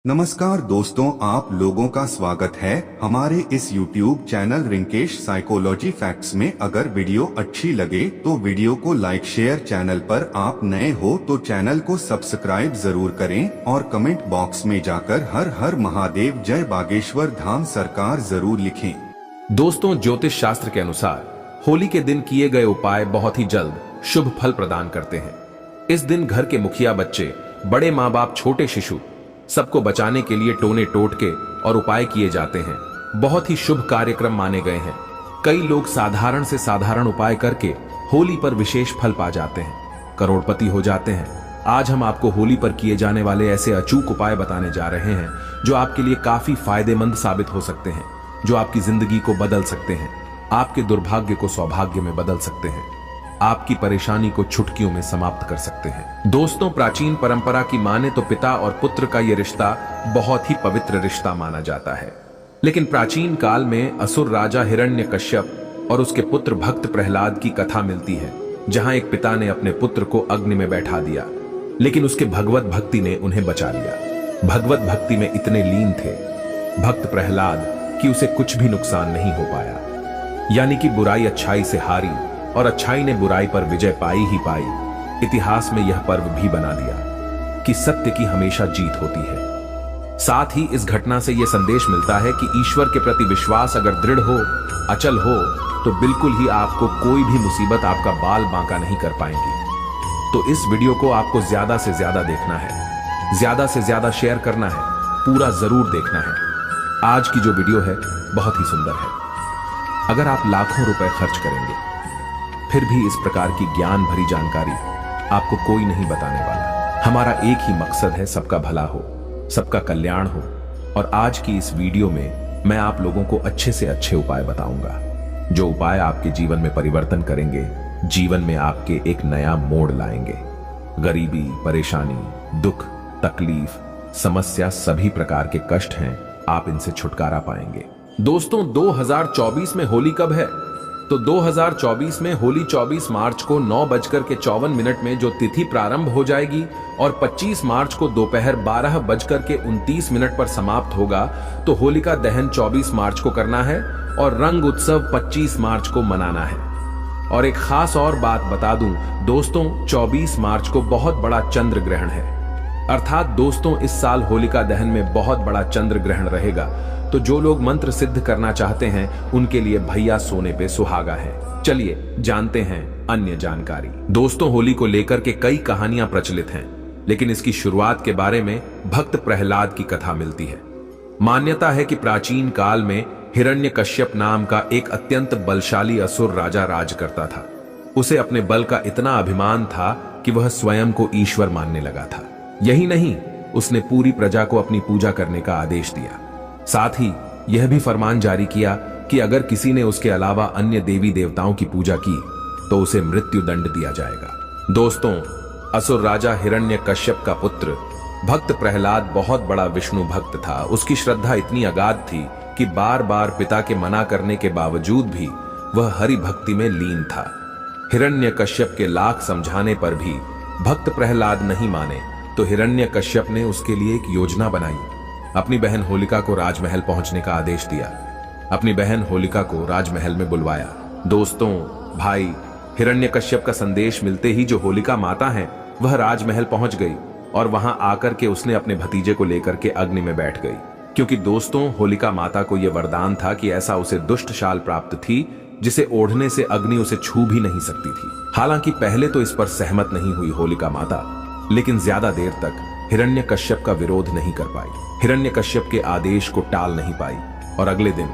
नमस्कार दोस्तों, आप लोगों का स्वागत है हमारे इस YouTube channel Rinkesh psychology facts में। अगर वीडियो अच्छी लगे तो वीडियो को लाइक शेयर, चैनल पर आप नए हो तो चैनल को सब्सक्राइब जरूर करें और कमेंट बॉक्स में जाकर हर हर महादेव जय बागेश्वर धाम सरकार जरूर लिखें। दोस्तों, ज्योतिष शास्त्र के अनुसार होली के दिन किए गए उपाय बहुत ही जल्द शुभ फल प्रदान करते हैं। इस दिन घर के मुखिया, बच्चे, बड़े माँ बाप, छोटे शिशु सबको बचाने के लिए टोने टोटके और उपाय किए जाते हैं। बहुत ही शुभ कार्यक्रम माने गए हैं। कई लोग साधारण से साधारण उपाय करके होली पर विशेष फल पा जाते हैं, करोड़पति हो जाते हैं। आज हम आपको होली पर किए जाने वाले ऐसे अचूक उपाय बताने जा रहे हैं जो आपके लिए काफी फायदेमंद साबित हो सकते हैं, जो आपकी जिंदगी को बदल सकते हैं, आपके दुर्भाग्य को सौभाग्य में बदल सकते हैं, आपकी परेशानी को चुटकियों में समाप्त कर सकते हैं। दोस्तों, प्राचीन परंपरा की माने तो पिता और पुत्र का यह रिश्ता बहुत ही पवित्र रिश्ता माना जाता है। लेकिन प्राचीन काल में असुर राजा हिरण्यकश्यप और उसके पुत्र भक्त प्रहलाद की कथा मिलती है, जहां एक पिता ने अपने पुत्र को अग्नि में बैठा दिया, लेकिन उसके भगवत भक्ति ने उन्हें बचा लिया। भगवत भक्ति में इतने लीन थे भक्त प्रहलाद कि उसे कुछ भी नुकसान नहीं हो पाया। यानी कि बुराई अच्छाई से हारी और अच्छाई ने बुराई पर विजय पाई ही पाई। इतिहास में यह पर्व भी बना दिया कि सत्य की हमेशा जीत होती है। साथ ही इस घटना से यह संदेश मिलता है कि ईश्वर के प्रति विश्वास अगर दृढ़ हो, अचल हो, तो बिल्कुल ही आपको कोई भी मुसीबत आपका बाल बांका नहीं कर पाएंगी। तो इस वीडियो को आपको ज्यादा से ज्यादा देखना है, ज्यादा से ज्यादा शेयर करना है, पूरा जरूर देखना है। आज की जो वीडियो है बहुत ही सुंदर है। अगर आप लाखों रुपए खर्च करेंगे फिर भी इस प्रकार की ज्ञान भरी जानकारी आपको कोई नहीं बताने वाला। हमारा एक ही मकसद है, सबका भला हो, सबका कल्याण हो। और आज की इस वीडियो में मैं आप लोगों को अच्छे से अच्छे उपाय बताऊंगा, जो उपाय आपके जीवन में परिवर्तन करेंगे, जीवन में आपके एक नया मोड़ लाएंगे। गरीबी, परेशानी, दुख, तकलीफ, समस्या, सभी प्रकार के कष्ट हैं, आप इनसे छुटकारा पाएंगे। दोस्तों, 2024 में होली कब है? तो 2024 में होली 24 मार्च को 9:54 में जो तिथि प्रारंभ हो जाएगी और 25 मार्च को दोपहर 12:29 पर समाप्त होगा। तो होलिका दहन 24 मार्च को करना है और रंग उत्सव 25 मार्च को मनाना है। और एक खास और बात बता दूं दोस्तों, 24 मार्च को बहुत बड़ा चंद्र ग्रहण है। अर्थात दोस्तों, इस साल होलिका दहन में बहुत बड़ा चंद्र ग्रहण रहेगा। तो जो लोग मंत्र सिद्ध करना चाहते हैं उनके लिए भैया सोने पे सुहागा है। चलिए जानते हैं अन्य जानकारी। दोस्तों, होली को लेकर के कई कहानियां प्रचलित हैं, लेकिन इसकी शुरुआत के बारे में भक्त प्रहलाद की कथा मिलती है। मान्यता है कि प्राचीन काल में हिरण्यकश्यप नाम का एक अत्यंत बलशाली असुर राजा राज करता था। उसे अपने बल का इतना अभिमान था कि वह स्वयं को ईश्वर मानने लगा था। यही नहीं, उसने पूरी प्रजा को अपनी पूजा करने का आदेश दिया। साथ ही यह भी फरमान जारी किया कि अगर किसी ने उसके अलावा अन्य देवी देवताओं की पूजा की तो उसे मृत्यु दंड दिया जाएगा। दोस्तों, असुर राजा हिरण्यकश्यप का पुत्र भक्त प्रहलाद बहुत बड़ा विष्णु भक्त था। उसकी श्रद्धा इतनी अगाध थी कि बार बार पिता के मना करने के बावजूद भी वह हरि भक्ति में लीन था। हिरण्यकश्यप के लाख समझाने पर भी भक्त प्रहलाद नहीं माने, तो हिरण्यकश्यप ने उसके लिए एक योजना बनाई। अपनी बहन होलिका को राजमहल पहुंचने का आदेश दिया। अपनी बहन होलिका को राजमहल में बुलवाया। दोस्तों, भाई, हिरण्यकश्यप का संदेश मिलते ही जो होलिका माता है वह राजमहल पहुंच गई और वहां आकर के उसने अपने भतीजे को लेकर के अग्नि में बैठ गई। क्योंकि दोस्तों, होलिका माता को यह वरदान था कि ऐसा उसे दुष्ट शाल प्राप्त थी जिसे ओढ़ने से अग्नि उसे छू भी नहीं सकती थी। हालांकि पहले तो इस पर सहमत नहीं हुई होलिका माता, लेकिन ज्यादा देर तक हिरण्यकश्यप का विरोध नहीं कर पाई, हिरण्यकश्यप के आदेश को टाल नहीं पाई और अगले दिन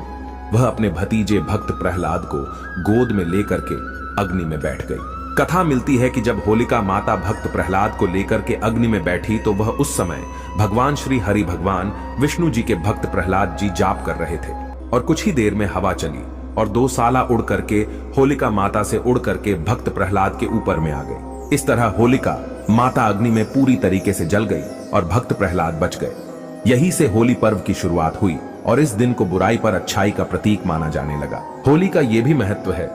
वह अपने भतीजे भक्त प्रहलाद को गोद में लेकर के अग्नि में बैठ गई। कथा मिलती है कि जब होलिका माता भक्त प्रहलाद को लेकर के अग्नि में बैठी तो वह उस समय भगवान श्री हरि भगवान विष्णु जी के भक्त प्रहलाद जी जाप कर रहे थे और कुछ ही देर में हवा चली और 2 साला उड़ करके होलिका माता से उड़ करके भक्त प्रहलाद के ऊपर में आ गई। इस तरह होलिका माता अग्नि में पूरी तरीके से जल गई और भक्त प्रहलाद बच गए। यही से होली पर्व की शुरुआत हुई और इस दिन को बुराई पर अच्छाई का प्रतीक माना जाने लगा। होली का यह भी महत्व है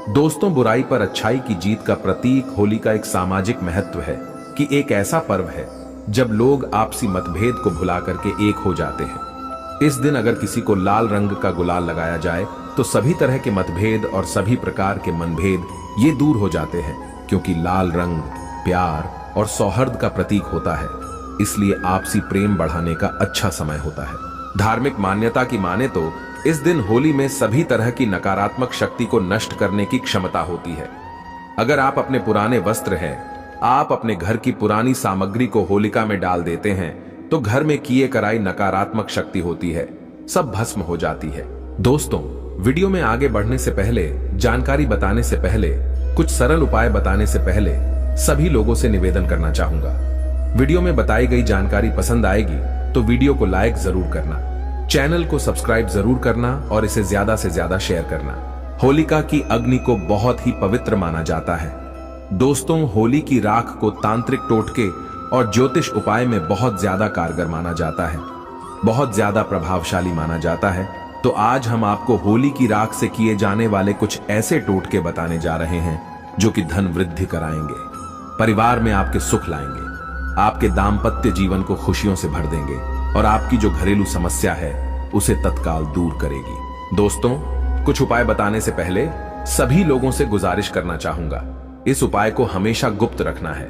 दोस्तों, बुराई पर अच्छाई की जीत का प्रतीक होली का एक सामाजिक महत्व है कि एक ऐसा पर्व है जब लोग आपसी मतभेद को भुला करके एक हो जाते हैं। इस दिन अगर किसी को लाल रंग का गुलाल लगाया जाए तो सभी तरह के मतभेद और सभी प्रकार के मनभेद ये दूर हो जाते हैं, क्योंकि लाल रंग प्यार और सौहार्द का प्रतीक होता है। इसलिए आपसी प्रेम बढ़ाने का अच्छा समय होता है। धार्मिक मान्यता की माने तो इस दिन होली में सभी तरह की नकारात्मक शक्ति को नष्ट करने की क्षमता होती है। अगर आप अपने पुराने वस्त्र हैं, आप अपने घर की पुरानी सामग्री को होलिका में डाल देते हैं तो घर में किए कराई नकारात्मक शक्ति होती है, सब भस्म हो जाती है। दोस्तों, वीडियो में आगे बढ़ने से पहले, जानकारी बताने से पहले, कुछ सरल उपाय बताने से पहले सभी लोगों से निवेदन करना चाहूंगा। वीडियो में बताई गई जानकारी पसंद आएगी तो वीडियो को लाइक जरूर करना, चैनल को सब्सक्राइब जरूर करना और इसे ज्यादा से ज्यादा शेयर करना। होलिका की अग्नि को बहुत ही पवित्र माना जाता है। दोस्तों, होली की राख को तांत्रिक टोटके और ज्योतिष उपाय में बहुत ज्यादा कारगर माना जाता है, बहुत ज्यादा प्रभावशाली माना जाता है। तो आज हम आपको होली की राख से किए जाने वाले कुछ ऐसे टोटके बताने जा रहे हैं जो कि धन वृद्धि कराएंगे, परिवार में आपके सुख लाएंगे, आपके दाम्पत्य जीवन को खुशियों से भर देंगे और आपकी जो घरेलू समस्या है उसे तत्काल दूर करेगी। दोस्तों, कुछ उपाय बताने से पहले सभी लोगों से गुजारिश करना चाहूंगा, इस उपाय को हमेशा गुप्त रखना है।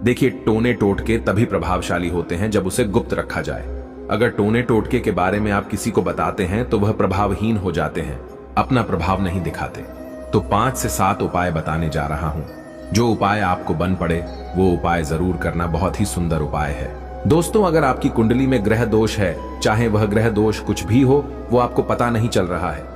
देखिए, टोने टोटके तभी प्रभावशाली होते हैं जब उसे गुप्त रखा जाए। अगर टोने टोटके के बारे में आप किसी को बताते हैं तो वह प्रभावहीन हो जाते हैं, अपना प्रभाव नहीं दिखाते। तो 5 से 7 उपाय बताने जा रहा हूं। जो उपाय आपको बन पड़े वो उपाय जरूर करना, बहुत ही सुंदर उपाय है। दोस्तों, अगर आपकी कुंडली में ग्रह दोष है, चाहे वह ग्रह दोष कुछ भी हो, वो आपको पता नहीं चल रहा है,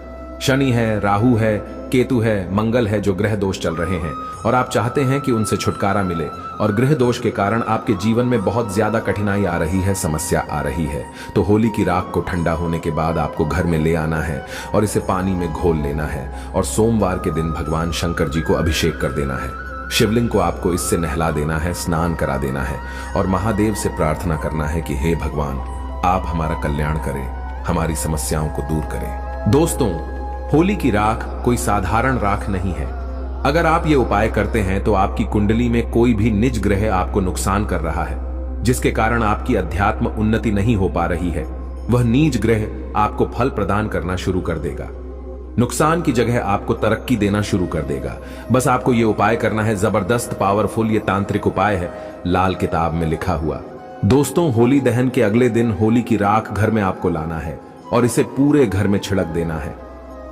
शनि है, राहु है, केतु है, मंगल है, जो ग्रह दोष चल रहे हैं और आप चाहते हैं कि उनसे छुटकारा मिले और ग्रह दोष के कारण आपके जीवन में बहुत ज्यादा कठिनाई आ रही है, समस्या आ रही है, तो होली की राख को ठंडा होने के बाद आपको घर में ले आना है और इसे पानी में घोल लेना है और सोमवार के दिन भगवान शंकर जी को अभिषेक कर देना है। शिवलिंग को आपको इससे नहला देना है, स्नान करा देना है और महादेव से प्रार्थना करना है कि हे भगवान, आप हमारा कल्याण करें, हमारी समस्याओं को दूर करें। दोस्तों, होली की राख कोई साधारण राख नहीं है। अगर आप ये उपाय करते हैं तो आपकी कुंडली में कोई भी निज ग्रह आपको नुकसान कर रहा है, जिसके कारण आपकी अध्यात्म उन्नति नहीं हो पा रही है, वह नीच ग्रह आपको फल प्रदान करना शुरू कर देगा, नुकसान की जगह आपको तरक्की देना शुरू कर देगा। बस आपको ये उपाय करना है, जबरदस्त पावरफुल ये तांत्रिक उपाय है, लाल किताब में लिखा हुआ। दोस्तों, होली दहन के अगले दिन होली की राख घर में आपको लाना है और इसे पूरे घर में छिड़क देना है।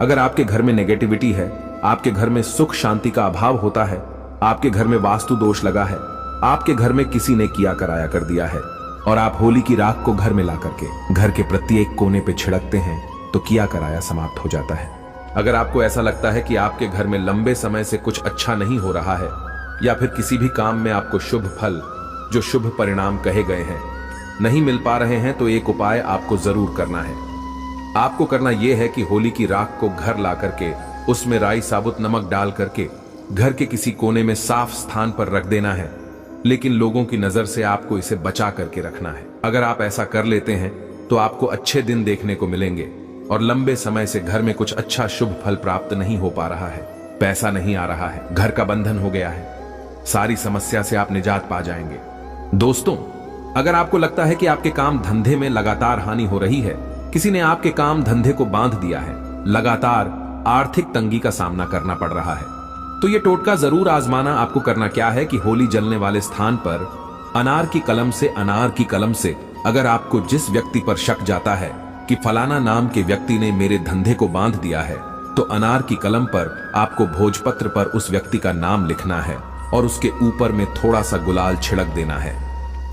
अगर आपके घर में नेगेटिविटी है, आपके घर में सुख शांति का अभाव होता है, आपके घर में वास्तु दोष लगा है, आपके घर में किसी ने किया कराया कर दिया है और आप होली की राख को घर में ला करके घर के प्रत्येक कोने पे छिड़कते हैं तो किया कराया समाप्त हो जाता है। अगर आपको ऐसा लगता है कि आपके घर में लंबे समय से कुछ अच्छा नहीं हो रहा है या फिर किसी भी काम में आपको शुभ फल, जो शुभ परिणाम कहे गए हैं, नहीं मिल पा रहे हैं, तो एक उपाय आपको जरूर करना है। आपको करना यह है कि होली की राख को घर ला करके उसमें राई साबुत नमक डाल करके घर के किसी कोने में साफ स्थान पर रख देना है, लेकिन लोगों की नजर से आपको इसे बचा करके रखना है। अगर आप ऐसा कर लेते हैं तो आपको अच्छे दिन देखने को मिलेंगे और लंबे समय से घर में कुछ अच्छा शुभ फल प्राप्त नहीं हो पा रहा है, पैसा नहीं आ रहा है, घर का बंधन हो गया है, सारी समस्या से आप निजात पा जाएंगे। दोस्तों, अगर आपको लगता है कि आपके काम धंधे में लगातार हानि हो रही है, किसी ने आपके काम धंधे को बांध दिया है, लगातार आर्थिक तंगी का सामना करना पड़ रहा है, तो ये टोटका जरूर आजमाना। आपको करना क्या है कि होली जलने वाले स्थान पर अनार की कलम से अगर आपको जिस व्यक्ति पर शक जाता है कि फलाना नाम के व्यक्ति ने मेरे धंधे को बांध दिया है, तो अनार की कलम पर आपको भोजपत्र पर उस व्यक्ति का नाम लिखना है और उसके ऊपर में थोड़ा सा गुलाल छिड़क देना है।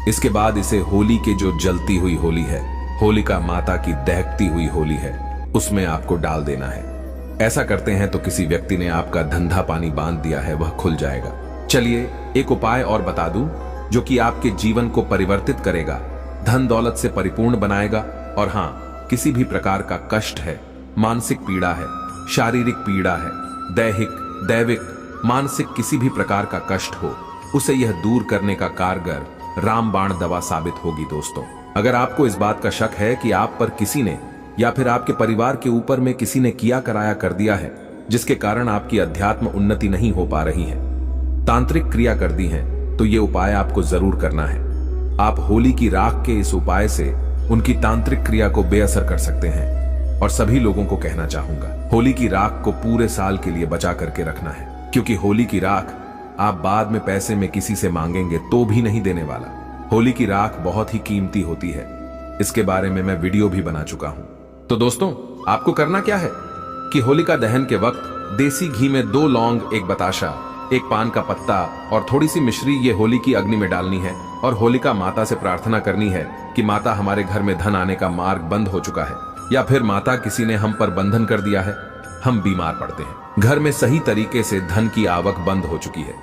इसके बाद इसे होली के जो जलती हुई होली है, होलिका माता की दहकती हुई होली है, उसमें आपको डाल देना है। ऐसा करते हैं तो किसी व्यक्ति ने आपका धंधा पानी बांध दिया है, वह खुल जाएगा। चलिए एक उपाय और बता दूं जो कि आपके जीवन को परिवर्तित करेगा, धन दौलत से परिपूर्ण बनाएगा। और हाँ, किसी भी प्रकार का कष्ट है, मानसिक पीड़ा है, शारीरिक पीड़ा है, दैविक मानसिक किसी भी प्रकार का कष्ट हो, उसे यह दूर करने का कारगर रामबाण दवा साबित होगी। दोस्तों, अगर आपको इस बात का शक है कि आप पर किसी ने या फिर आपके परिवार के ऊपर में किसी ने किया कराया कर दिया है, जिसके कारण आपकी अध्यात्म उन्नति नहीं हो पा रही है, तांत्रिक क्रिया कर दी है, तो ये उपाय आपको जरूर करना है। आप होली की राख के इस उपाय से उनकी तांत्रिक क्रिया को बेअसर कर सकते हैं। और सभी लोगों को कहना चाहूंगा, होली की राख को पूरे साल के लिए बचा करके रखना है, क्योंकि होली की राख आप बाद में पैसे में किसी से मांगेंगे तो भी नहीं देने वाला। होली की राख बहुत ही कीमती होती है, इसके बारे में मैं वीडियो भी बना चुका हूं। तो दोस्तों, आपको करना क्या है कि होलिका दहन के वक्त देसी घी में 2 लौंग, 1 बताशा, 1 पान का पत्ता और थोड़ी सी मिश्री ये होली की अग्नि में डालनी है और होलिका माता से प्रार्थना करनी है कि माता, हमारे घर में धन आने का मार्ग बंद हो चुका है, या फिर माता, किसी ने हम पर बंधन कर दिया है, हम बीमार पड़ते हैं, घर में सही तरीके से धन की आवक बंद हो चुकी है,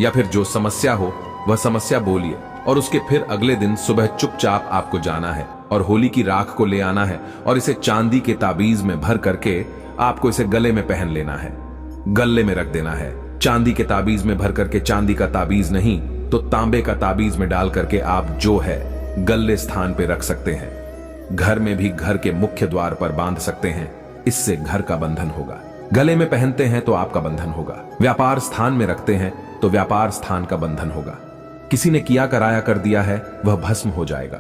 या फिर जो समस्या हो वह समस्या बोलिए और उसके फिर अगले दिन सुबह चुपचाप आपको जाना है और होली की राख को ले आना है और इसे चांदी के ताबीज में भर करके आपको इसे गले में पहन लेना है, गले में रख देना है। चांदी के ताबीज में भर करके, चांदी का ताबीज नहीं तो तांबे का ताबीज में डाल करके आप जो है गले स्थान पे रख सकते हैं। घर में भी घर के मुख्य द्वार पर बांध सकते हैं, इससे घर का बंधन होगा। गले में पहनते हैं तो आपका बंधन होगा। व्यापार स्थान में रखते हैं तो व्यापार स्थान का बंधन होगा। किसी ने किया कराया कर दिया है वह भस्म हो जाएगा।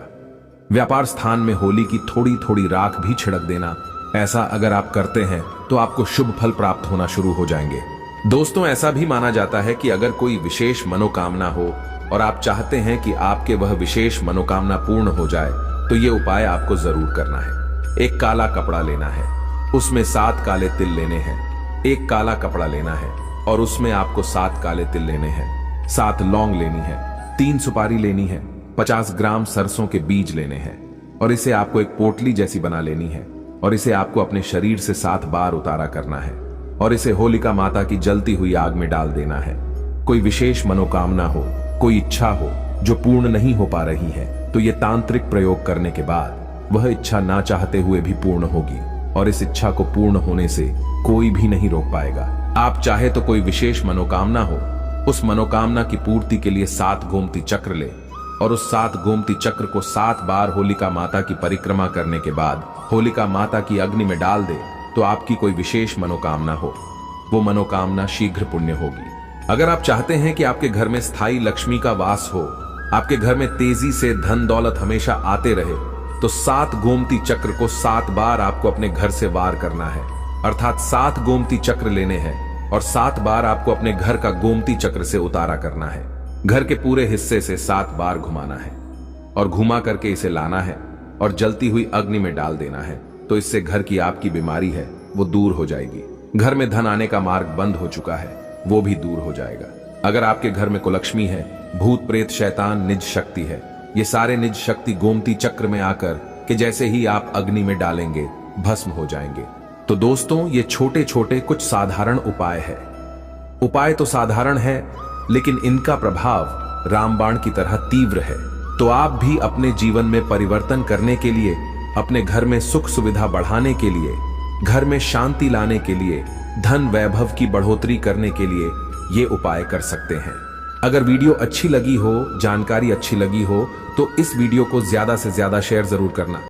व्यापार स्थान में होली की थोड़ी थोड़ी राख भी छिड़क देना, ऐसा अगर आप करते हैं तो आपको शुभ फल प्राप्त होना शुरू हो जाएंगे। दोस्तों, ऐसा भी माना जाता है कि अगर कोई विशेष मनोकामना हो और आप चाहते हैं कि आपके वह विशेष मनोकामना पूर्ण हो जाए तो ये उपाय आपको जरूर करना है। एक काला कपड़ा लेना है, उसमें 7 काले तिल लेने हैं। एक काला कपड़ा लेना है और उसमें आपको 7 काले तिल लेने हैं, 7 लौंग लेनी है, 3 सुपारी लेनी है, 50 ग्राम सरसों के बीज लेने हैं और इसे आपको एक पोटली जैसी बना लेनी है और इसे आपको अपने शरीर से 7 बार उतारा करना है और इसे होलिका माता की जलती हुई आग में डाल देना है। कोई विशेष मनोकामना हो, कोई इच्छा हो जो पूर्ण नहीं हो पा रही है, तो ये तांत्रिक प्रयोग करने के बाद वह इच्छा ना चाहते हुए भी पूर्ण होगी और इस इच्छा को पूर्ण होने से कोई भी नहीं रोक पाएगा। आप चाहे तो कोई विशेष मनोकामना हो, उस मनोकामना की पूर्ति के लिए 7 गोमती चक्र ले और उस 7 गोमती चक्र को 7 बार होलिका माता की परिक्रमा करने के बाद होलिका माता की अग्नि में डाल दे तो आपकी कोई विशेष मनोकामना हो, वो मनोकामना शीघ्र पुण्य होगी। अगर आप चाहते हैं कि आपके घर में स्थायी लक्ष्मी का वास हो, आपके घर में तेजी से धन दौलत हमेशा आते रहे, तो 7 गोमती चक्र को 7 बार आपको अपने घर से वार करना है, अर्थात 7 गोमती चक्र लेने हैं और 7 बार आपको अपने घर का गोमती चक्र से उतारा करना है। घर के पूरे हिस्से से 7 बार घुमाना है और घुमा करके इसे लाना है और जलती हुई अग्नि में डाल देना है, तो इससे घर की आपकी बीमारी है वो दूर हो जाएगी। घर में धन आने का मार्ग बंद हो चुका है वो भी दूर हो जाएगा। अगर आपके घर में कुलक्ष्मी है, भूत प्रेत शैतान निज शक्ति है, ये सारे निज शक्ति गोमती चक्र में आकर कि जैसे ही आप अग्नि में डालेंगे भस्म हो जाएंगे। तो दोस्तों, ये छोटे छोटे कुछ साधारण उपाय है। उपाय तो साधारण है लेकिन इनका प्रभाव रामबाण की तरह तीव्र है। तो आप भी अपने जीवन में परिवर्तन करने के लिए, अपने घर में सुख सुविधा बढ़ाने के लिए, घर में शांति लाने के लिए, धन वैभव की बढ़ोतरी करने के लिए ये उपाय कर सकते हैं। अगर वीडियो अच्छी लगी हो, जानकारी अच्छी लगी हो, तो इस वीडियो को ज्यादा से ज्यादा शेयर जरूर करना।